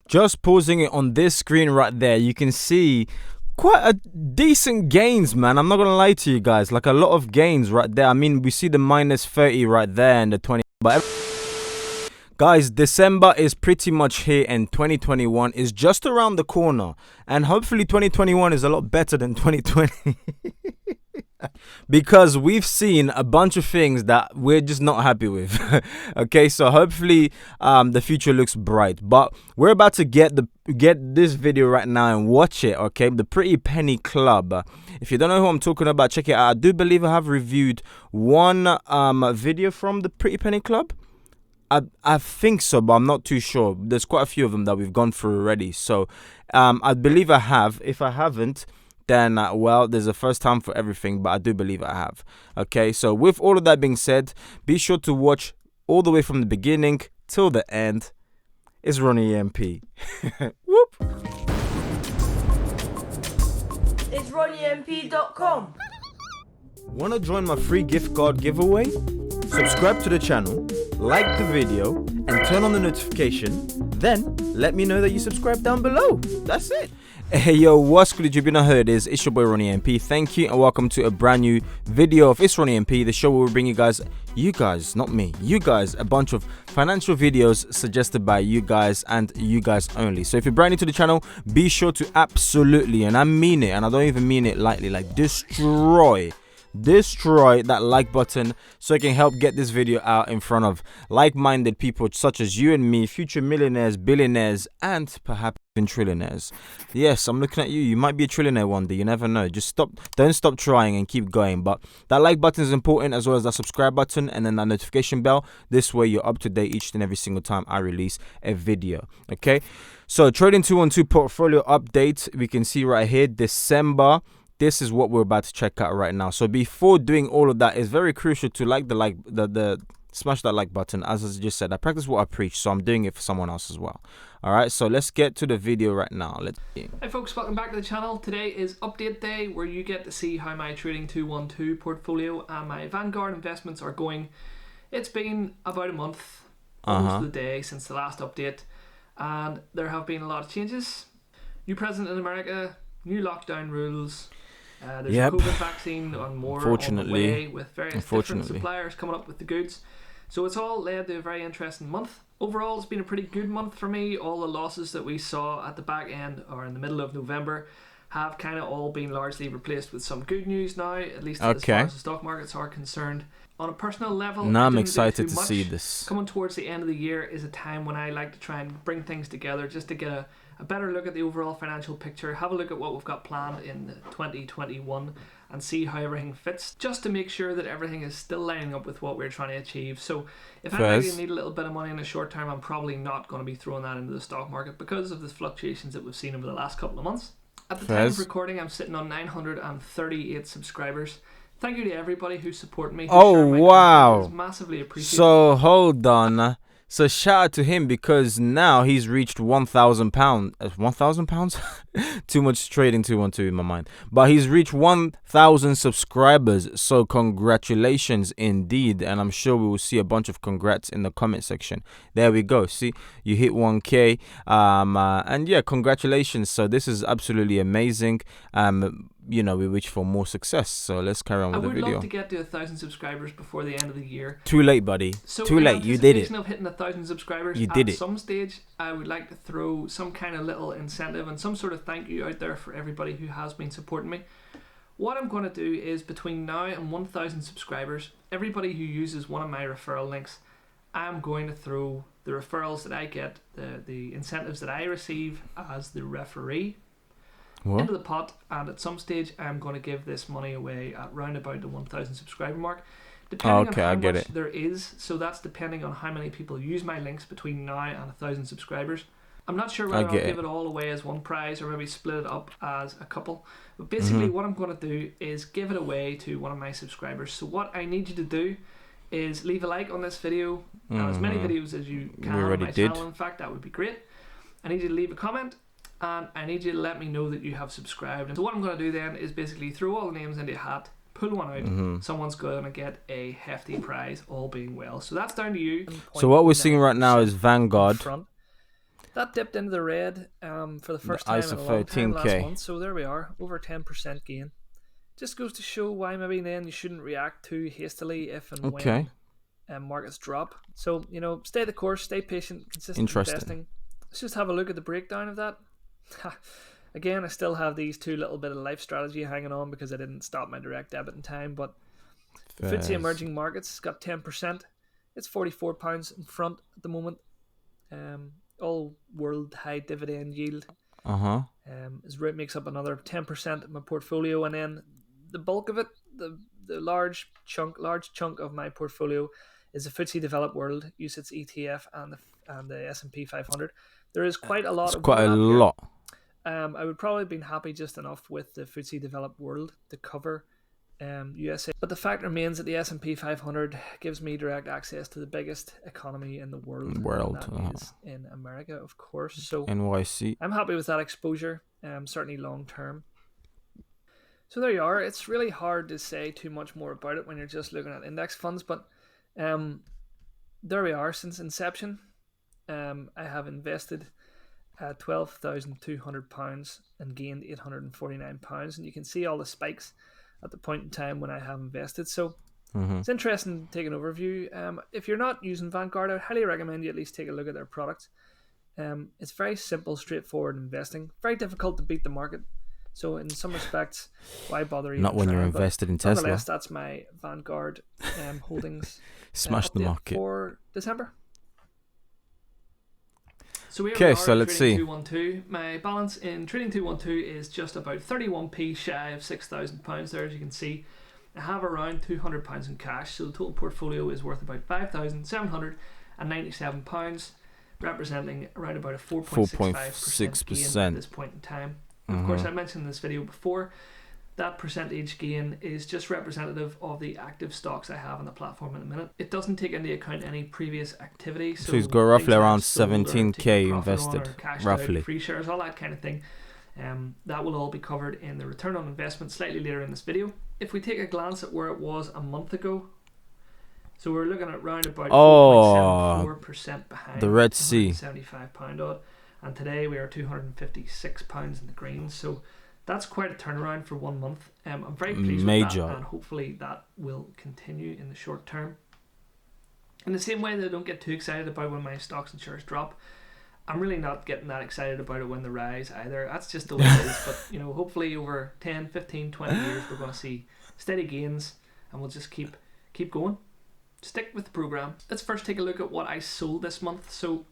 Just pausing it on this screen right there, you can see quite a decent gains, man. I'm not gonna lie to you guys, like a lot of gains right there. I mean, we see the minus 30 right there and the 20, but guys, December is pretty much here and 2021 is just around the corner, and hopefully 2021 is a lot better than 2020. Because we've seen a bunch of things that we're just not happy with. Okay, so hopefully the future looks bright, but we're about to get this video right now and watch it. Okay, the Pretty Penny Club. If you don't know who I'm talking about, check it out. I do believe I have reviewed one video from the Pretty Penny Club. I think so, but I'm not too sure. There's quite a few of them that we've gone through already, so I believe I have. If I haven't, then well, there's a first time for everything, but I do believe I have. Okay, so with all of that being said, be sure to watch all the way from the beginning till the end. It's Ronnie MP. Whoop. It's RonnieMP.com. Want to join my free gift card giveaway? Subscribe to the channel, like the video, and turn on the notification. Then let me know that you subscribe down below. That's it. Hey yo, what's good? You know who it is. It's your boy Ronnie MP. Thank you and welcome to a brand new video of It's Ronnie MP, the show where we bring you guys, not me, you guys, a bunch of financial videos suggested by you guys and you guys only. So if you're brand new to the channel, be sure to absolutely, and I mean it, and I don't even mean it lightly, like destroy that like button so it can help get this video out in front of like-minded people such as you and me, future millionaires, billionaires, and perhaps even trillionaires. Yes, I'm looking at you. You might be a trillionaire one day. You never know. Don't stop trying and keep going. But that like button is important, as well as that subscribe button and then that notification bell. This way you're up to date each and every single time I release a video. Okay, so Trading 212 portfolio update. We can see right here, December. This is what we're about to check out right now. So before doing all of that, it's very crucial to smash that like button. As I just said, I practice what I preach, so I'm doing it for someone else as well. All right, so let's get to the video right now. Let's see. Hi folks, welcome back to the channel. Today is update day, where you get to see how my Trading 212 portfolio and my Vanguard investments are going. It's been about a month, almost the day since the last update, and there have been a lot of changes. New president in America, new lockdown rules. There's a COVID vaccine on the way, with various different suppliers coming up with the goods. So it's all led to a very interesting month. Overall, it's been a pretty good month for me. All the losses that we saw at the back end or in the middle of November have kind of all been largely replaced with some good news now, at least as far as the stock markets are concerned. On a personal level, now I'm excited to see this. Coming towards the end of the year is a time when I like to try and bring things together just to get a better look at the overall financial picture, have a look at what we've got planned in 2021 and see how everything fits, just to make sure that everything is still lining up with what we're trying to achieve. So if I really need a little bit of money in the short term, I'm probably not going to be throwing that into the stock market because of the fluctuations that we've seen over the last couple of months. At the time of recording, I'm sitting on 938 subscribers. Thank you to everybody who support me. Oh wow, it's massively appreciated. So hold on. So shout out to him because now he's reached £1,000. £1,000? Too much Trading 212 in my mind. But he's reached 1,000 subscribers. So congratulations indeed. And I'm sure we will see a bunch of congrats in the comment section. There we go. See, you hit 1K. And yeah, congratulations. So this is absolutely amazing. You know, we wish for more success. So let's carry on with the video. I would love to get to 1,000 subscribers before the end of the year. Too late, buddy. So too late. You did it. Of hitting 1,000 subscribers, you did it. At some stage, I would like to throw some kind of little incentive and some sort of thank you out there for everybody who has been supporting me. What I'm going to do is, between now and 1,000 subscribers, everybody who uses one of my referral links, I'm going to throw the referrals that I get, the incentives that I receive as the referee, into the pot, and at some stage I'm going to give this money away at round about the 1,000 subscriber mark, depending on how much there is. So that's depending on how many people use my links between now and 1,000 subscribers. I'm not sure whether I'll give it all away as one prize or maybe split it up as a couple, but basically what I'm going to do is give it away to one of my subscribers. So what I need you to do is leave a like on this video, and as many videos as you can on my channel. In fact, that would be great. I need you to leave a comment, and I need you to let me know that you have subscribed. So what I'm going to do then is basically throw all the names into a hat, pull one out, someone's going to get a hefty prize, all being well. So that's down to you. So what we're seeing right now is Vanguard. That dipped into the red for the first The time ISO in a long time last 13K. month. So there we are, over 10% gain. Just goes to show why maybe then you shouldn't react too hastily if and Okay. when markets drop. So, stay the course, stay patient, consistent Interesting. investing. Let's just have a look at the breakdown of that. Again, I still have these two little bit of life strategy hanging on because I didn't stop my direct debit in time. But FTSE emerging markets got 10%. It's £44 in front at the moment. All world high dividend yield. Makes up another 10% of my portfolio, and then the bulk of it, the large chunk of my portfolio is the FTSE Developed World UCITS ETF and the S&P 500. There is quite a lot. It's of quite a overlap lot. here. I would probably have been happy just enough with the FTSE Developed World to cover USA, but the fact remains that the S&P 500 gives me direct access to the biggest economy in the world. And that is in America, of course. So NYC. I'm happy with that exposure, certainly long term. So there you are. It's really hard to say too much more about it when you're just looking at index funds, but there we are. Since inception, I have invested £12,200 and gained £849, and you can see all the spikes at the point in time when I have invested. So it's interesting to take an overview. If you're not using Vanguard, I would highly recommend you at least take a look at their products. It's very simple, straightforward investing. Very difficult to beat the market. So in some respects, why bother even Not when trying? you're invested in Tesla. Nonetheless, that's my Vanguard holdings. Smash the market. For December. So Okay, so let's see. 212. My balance in Trading 212 is just about 31p shy of £6,000 there, as you can see. I have around £200 in cash, so the total portfolio is worth about £5,797, representing around about a 4.65% gain at this point in time. Of course, I mentioned in this video before, that percentage gain is just representative of the active stocks I have on the platform at the minute. It doesn't take into account any previous activity. So he's got roughly around 17k invested, roughly. Free shares, all that kind of thing. That will all be covered in the return on investment slightly later in this video. If we take a glance at where it was a month ago, so we're looking at around about 4.74% behind the Red Sea, £75 odd, and today we are £256 in the green. So that's quite a turnaround for 1 month. I'm very pleased with that, and hopefully that will continue in the short term. In the same way that I don't get too excited about when my stocks and shares drop, I'm really not getting that excited about it when they rise either. That's just the way it is. But hopefully over 10, 15, 20 years we're going to see steady gains, and we'll just keep going. Stick with the program. Let's first take a look at what I sold this month. So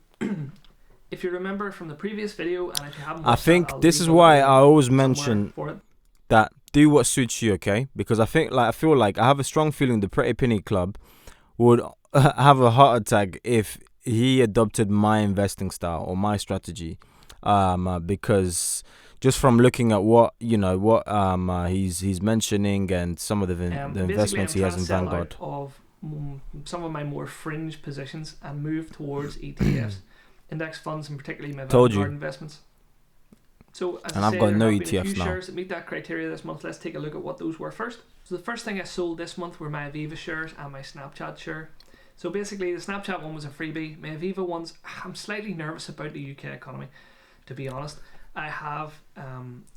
if you remember from the previous video, and if you haven't watched I think this is why I always mention that do what suits you, okay? Because I feel like I have a strong feeling the Pretty Penny Club would have a heart attack if he adopted my investing style or my strategy, because just from looking at what he's mentioning and some of the investments he has in Vanguard, of some of my more fringe positions and move towards ETFs. Index funds, and particularly my Vanguard investments. So, as I've got no ETFs now. Shares that meet that criteria this month. Let's take a look at what those were first. So the first thing I sold this month were my Aviva shares and my Snapchat share. So basically, the Snapchat one was a freebie. My Aviva ones, I'm slightly nervous about the UK economy, to be honest. I have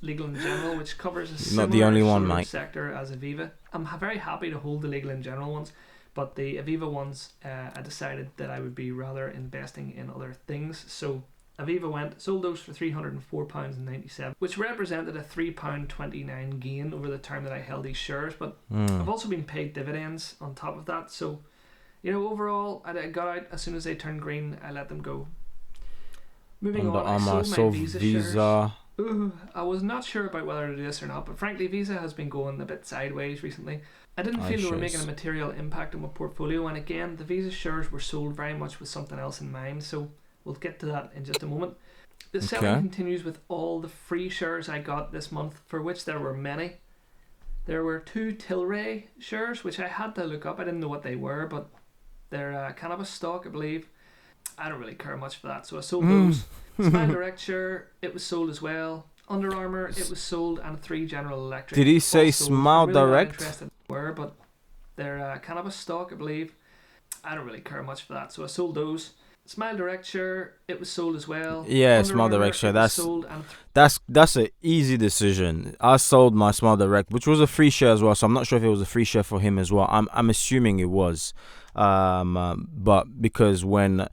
Legal & General, which covers a similar sector as Aviva. I'm very happy to hold the Legal & General ones, but the Aviva ones, I decided that I would be rather investing in other things. So Aviva sold those for £304.97, which represented a £3.29 gain over the term that I held these shares. But I've also been paid dividends on top of that. So, overall, I got out as soon as they turned green. I let them go. Moving on, I sold my Visa shares. I was not sure about whether to do this or not, but frankly, Visa has been going a bit sideways recently. I didn't feel they were making a material impact on my portfolio, and again, the Visa shares were sold very much with something else in mind, so we'll get to that in just a moment. The selling continues with all the free shares I got this month, for which there were many. There were 2 Tilray shares, which I had to look up. I didn't know what they were, but they're cannabis stock, I believe. I don't really care much for that, so I sold those. Smile Direct share, it was sold as well. Under Armour, it was sold, and 3 General Electric. Did he say Smile Direct? Interested were, but they're cannabis stock, I believe. I don't really care much for that, so I sold those. Smile Direct share, it was sold as well. Yeah, Under Smile Armour, Direct share. it was sold, and That's a easy decision. I sold my Smile Direct, which was a free share as well. So I'm not sure if it was a free share for him as well. I'm assuming it was, but because when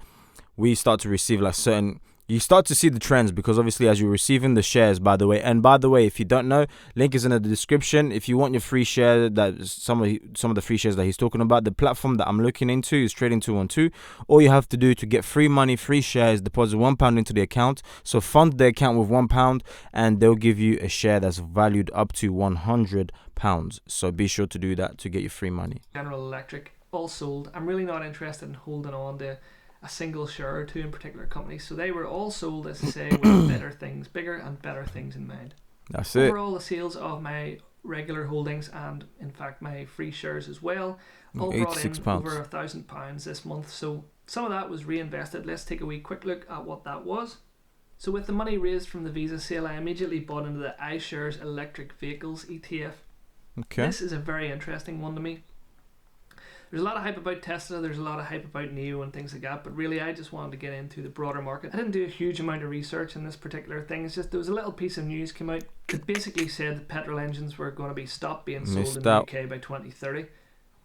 we start to receive like certain, you start to see the trends, because obviously as you're receiving the shares, by the way, if you don't know, link is in the description. If you want your free share, that some of the free shares that he's talking about, the platform that I'm looking into is Trading 212. All you have to do to get free money, free shares, deposit £1 into the account. So fund the account with £1, and they'll give you a share that's valued up to £100. So be sure to do that to get your free money. General Electric, all sold. I'm really not interested in holding on to a single share or two in particular companies, so they were all sold, as I say, with bigger and better things in mind. That's it. Overall, the sales of my regular holdings and in fact my free shares as well all brought in £86. over £1,000 this month, so some of that was reinvested. Let's take a wee quick look at what that was. So with the money raised from the Visa sale, I immediately bought into the iShares Electric Vehicles ETF. Okay. This is a very interesting one to me. There's a lot of hype about Tesla, there's a lot of hype about NIO and things like that, but really I just wanted to get into the broader market. I didn't do a huge amount of research in this particular thing. It's just there was a little piece of news came out that basically said that petrol engines were going to be stopped being sold in the UK by 2030.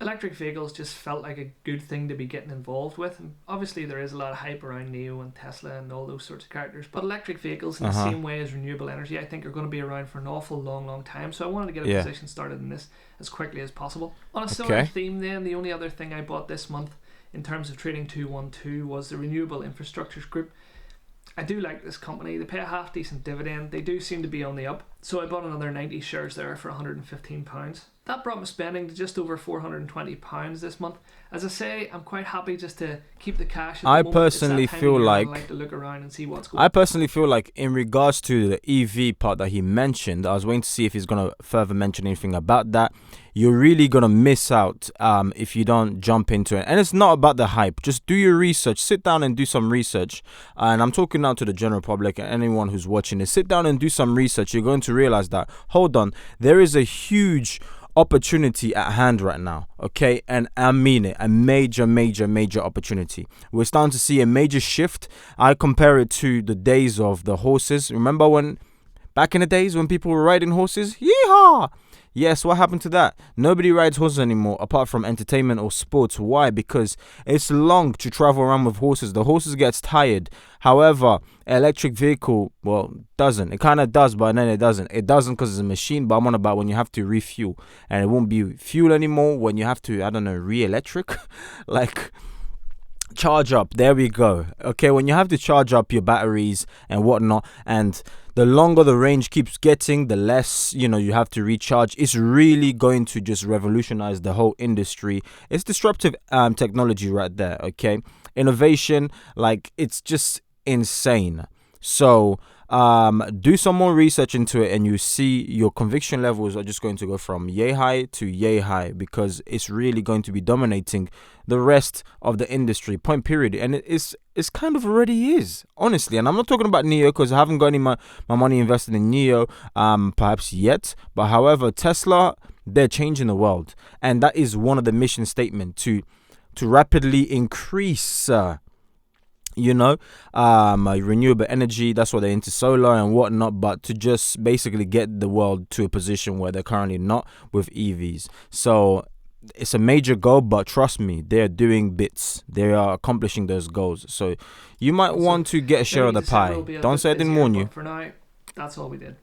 Electric vehicles just felt like a good thing to be getting involved with, and obviously there is a lot of hype around NIO and Tesla and all those sorts of characters, but electric vehicles in the same way as renewable energy I think are going to be around for an awful long time, so I wanted to get a position started in this as quickly as possible. On a similar theme then, the only other thing I bought this month in terms of Trading 212 was the Renewable Infrastructures Group. I do like this company, they pay a half decent dividend, they do seem to be on the up, so I bought another 90 shares there for £115. That brought my spending to just over £420 this month. As I say, I'm quite happy just to keep the cash at the moment. Personally feel like I like to look around and see what's going on. I personally feel like in regards to the EV part that he mentioned, I was waiting to see if he's going to further mention anything about that. You're really going to miss out if you don't jump into it. And it's not about the hype. Just do your research. Sit down and do some research. And I'm talking now to the general public and anyone who's watching this. Sit down and do some research. You're going to realize that, hold on, there is a huge opportunity at hand right now, okay? And I mean it, a major opportunity. We're starting to see a major shift. I compare it to the days of the horses. Remember when back in the days when people were riding horses? Yeehaw! Yes, what happened to that? Nobody rides horses anymore apart from entertainment or sports. Why? Because it's long to travel around with horses. The horses gets tired. However, electric vehicle, well, doesn't. It kind of does, but then it doesn't. It doesn't because it's a machine, but I'm on about when you have to refuel. And it won't be fuel anymore when you have to, I don't know, re-electric? like charge up. There we go. Okay, when you have to charge up your batteries and whatnot, and the longer the range keeps getting, the less you have to recharge. It's really going to just revolutionize the whole industry. It's disruptive technology right there. Okay, innovation, like it's just insane. So do some more research into it, and you see your conviction levels are just going to go from yay high to yay high, because it's really going to be dominating the rest of the industry, point period. And it's kind of already is, honestly. And I'm not talking about NIO because I haven't got any my money invested in NIO perhaps yet, but however, Tesla, they're changing the world, and that is one of the mission statement to rapidly increase renewable energy. That's why they're into solar and whatnot, but to just basically get the world to a position where they're currently not with EVs. So it's a major goal, but trust me, they're doing bits. They are accomplishing those goals. So you might want to get a share of the pie. Don't say I didn't warn you. For now, that's all we did.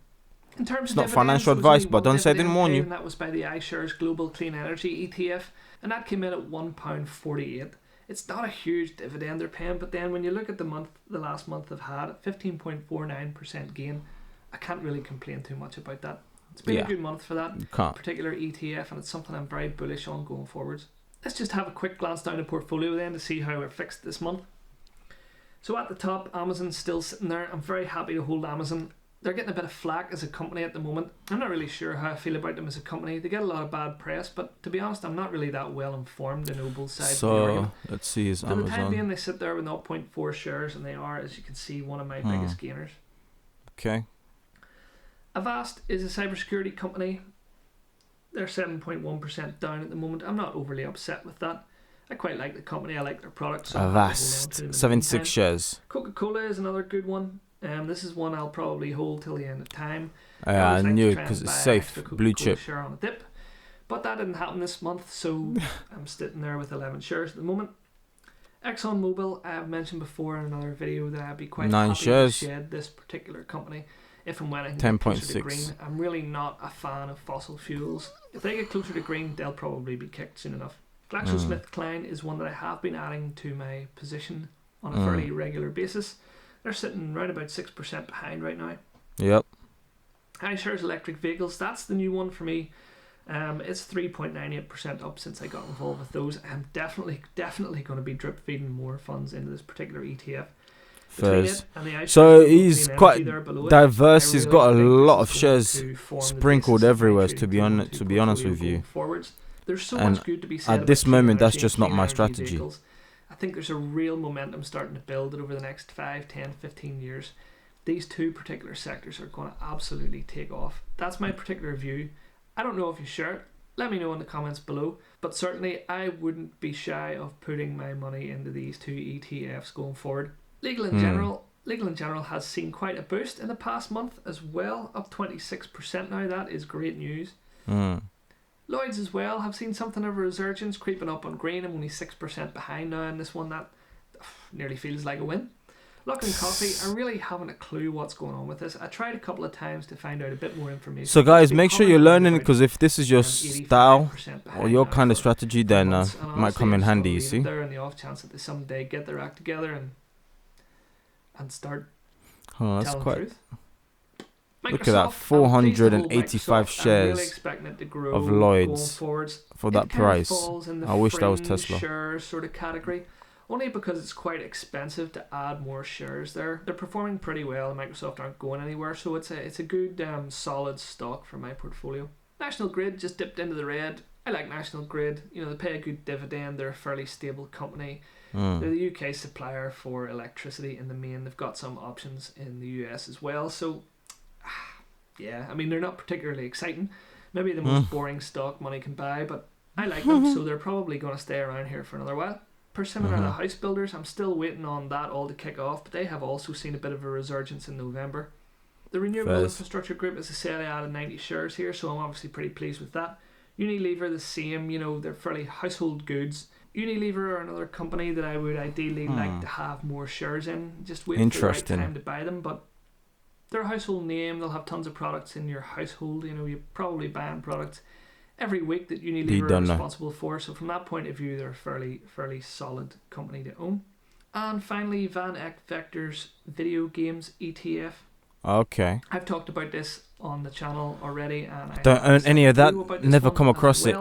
In terms it's of not financial advice, but don't say I didn't warn you. And that was by the iShares Global Clean Energy ETF, and that came in at £1.48. It's not a huge dividend they're paying, but then when you look at the last month they've had 15.49% gain, I can't really complain too much about that. It's been a good month for that particular ETF, and it's something I'm very bullish on going forwards. Let's just have a quick glance down the portfolio then to see how we're fixed this month. So at the top, Amazon's still sitting there. I'm very happy to hold Amazon. They're getting a bit of flack as a company at the moment. I'm not really sure how I feel about them as a company. They get a lot of bad press, but to be honest, I'm not really that well informed in both sides of the argument. Let's see, is Amazon. For the time Amazon. being, they sit there with 0.4 shares, and they are, as you can see, one of my biggest gainers. Okay. Avast is a cybersecurity company. They're 7.1% down at the moment. I'm not overly upset with that. I quite like the company. I like their products. So I'll hold on to them Avast, in the 76 meantime. shares. Coca-Cola is another good one. This is one I'll probably hold till the end of time. Yeah, I always like to knew it try and because buy it's an safe. extra Blue Coca-Cola chip. share on a dip. But that didn't happen this month, so I'm sitting there with 11 shares at the moment. ExxonMobil, I have mentioned before in another video that I'd be quite 9 happy shares. to shed this particular company if and when I can get closer to 10.6. green. I'm really not a fan of fossil fuels. If they get closer to green, they'll probably be kicked soon enough. GlaxoSmithKline is one that I have been adding to my position on a fairly regular basis. They're sitting right about 6% behind right now. Yep. iShares Electric Vehicles, that's the new one for me. It's 3.98% up since I got involved with those. I'm definitely going to be drip feeding more funds into this particular ETF. Fairs. So he's quite diverse. He's really got a think lot this of is going shares to form the sprinkled basis of my everywhere. trading To be honest portfolio with you, going forwards. There's so And much good to be said at about this clean moment, that's energy just and not clean my energy strategy. vehicles. I think there's a real momentum starting to build it over the next 5, 10, 15 years. These two particular sectors are going to absolutely take off. That's my particular view. I don't know if you share it. Let me know in the comments below. But certainly, I wouldn't be shy of putting my money into these two ETFs going forward. Legal in General has seen quite a boost in the past month as well, up 26% now. That is great news. Lloyd's as well have seen something of a resurgence, creeping up on green. I'm only 6% behind now in this one. That nearly feels like a win. Luckin Coffee, I really haven't a clue what's going on with this. I tried a couple of times to find out a bit more information. So guys, make sure you're learning, because if this is your style or your kind of strategy, then it might come in handy, you see. There on the off chance that they someday get their act together and start Oh, that's telling quite... the truth. Look at that, Microsoft, I'm pleased to hold 485 Microsoft. I'm really shares expecting it to grow of going Lloyd's forwards. for that It kind of price. falls in the I wish that was fringe Tesla. shares sort of category, only because it's quite expensive to add more shares there. They're performing pretty well, and Microsoft aren't going anywhere, so it's a good solid stock for my portfolio. National Grid just dipped into the red. I like National Grid. You know, they pay a good dividend. They're a fairly stable company. They're the UK supplier for electricity in the main. They've got some options in the US as well. So, yeah, I mean, they're not particularly exciting. Maybe the most boring stock money can buy, but I like them, so they're probably going to stay around here for another while. Persimmon are the house builders. I'm still waiting on that all to kick off, but they have also seen a bit of a resurgence in November. The Renewable Infrastructure Group, as I said, I added 90 shares here, so I'm obviously pretty pleased with that. Unilever, the same, you know, they're fairly household goods. Unilever are another company that I would ideally like to have more shares in. Just wait for the right time to buy them, but they're a household name. They'll have tons of products in your household. You know, you're probably buying products every week that Unilever are responsible for. So from that point of view, they're a fairly solid company to own. And finally, Van Eck Vector's video games ETF. Okay. I've talked about this on the channel already, and I don't own any of that. Never come across it.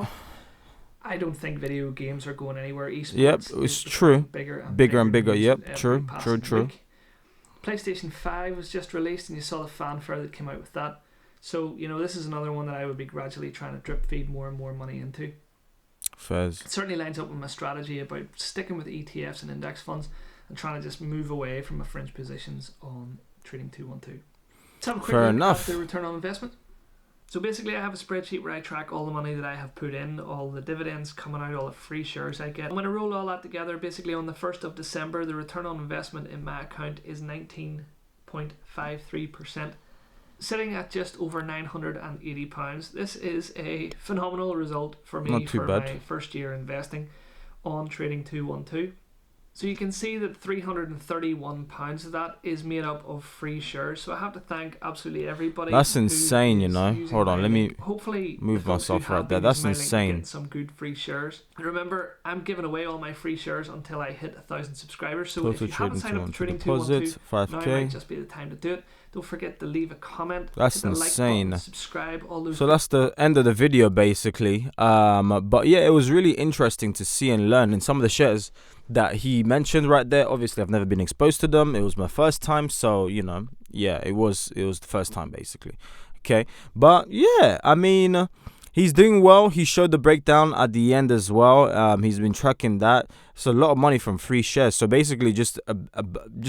I don't think video games are going anywhere. Esports yep, it's true. Bigger and bigger. Yep, true. PlayStation 5 was just released, and you saw the fanfare that came out with that. So, you know, this is another one that I would be gradually trying to drip feed more and more money into. Fairs. It certainly lines up with my strategy about sticking with ETFs and index funds and trying to just move away from my fringe positions on Trading 212. Let's have a quick look at the return on investment. So basically, I have a spreadsheet where I track all the money that I have put in, all the dividends coming out, all the free shares I get. And when I roll all that together, basically on the 1st of December, the return on investment in my account is 19.53%, sitting at just over £980. This is a phenomenal result for me for my first year investing on Trading 212. So you can see that £331 of that is made up of free shares. So I have to thank absolutely everybody. That's insane, you know. Hold on, let me hopefully move myself right there. That's insane. Some good free shares. And remember, I'm giving away all my free shares until I hit 1,000 subscribers. So if you haven't signed up to Trading 212, now might just be the time to do it. Don't forget to leave a comment. That's insane. Like button, subscribe, all those. So that's the end of the video, basically. But yeah, it was really interesting to see and learn in some of the shares that he mentioned right there. Obviously, I've never been exposed to them. It was my first time, so you know, yeah, it was the first time basically. Okay, but yeah, I mean, he's doing well. He showed the breakdown at the end as well. He's been tracking that. So a lot of money from free shares. So basically, just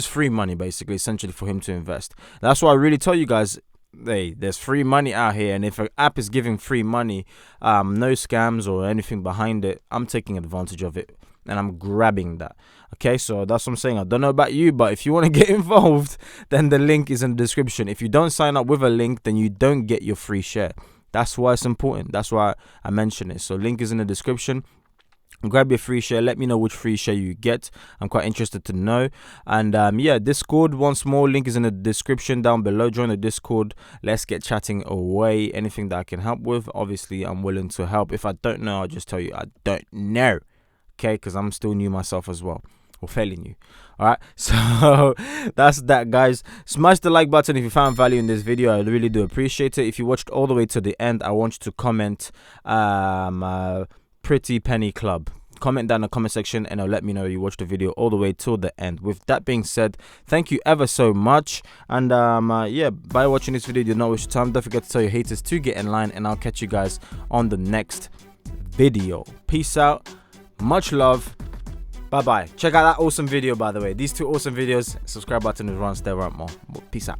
free money, basically, essentially for him to invest. That's why I really tell you guys, hey, there's free money out here, and if an app is giving free money, no scams or anything behind it, I'm taking advantage of it. and I'm grabbing that. Okay, so that's what I'm saying. I don't know about you, but if you want to get involved, then the link is in the description. If you don't sign up with a link, then you don't get your free share. That's why it's important. That's why I mention it. So link is in the description. Grab your free share. Let me know which free share you get. I'm quite interested to know. And yeah, Discord once more, link is in the description down below. Join the Discord. Let's get chatting away. Anything that I can help with, obviously I'm willing to help. If I don't know, I'll just tell you I don't know. Okay, because I'm still new myself as well, or fairly new. All right, so that's that, guys. Smash the like button if you found value in this video. I really do appreciate it. If you watched all the way to the end, I want you to comment Pretty Penny Club. Comment down in the comment section and it'll let me know you watched the video all the way till the end. With that being said, thank you ever so much. And yeah, by watching this video, do not waste your time. Don't forget to tell your haters to get in line, and I'll catch you guys on the next video. Peace out. Much love. Bye bye. Check out that awesome video, by the way. These two awesome videos. Subscribe button is runs there, right? More. Peace out.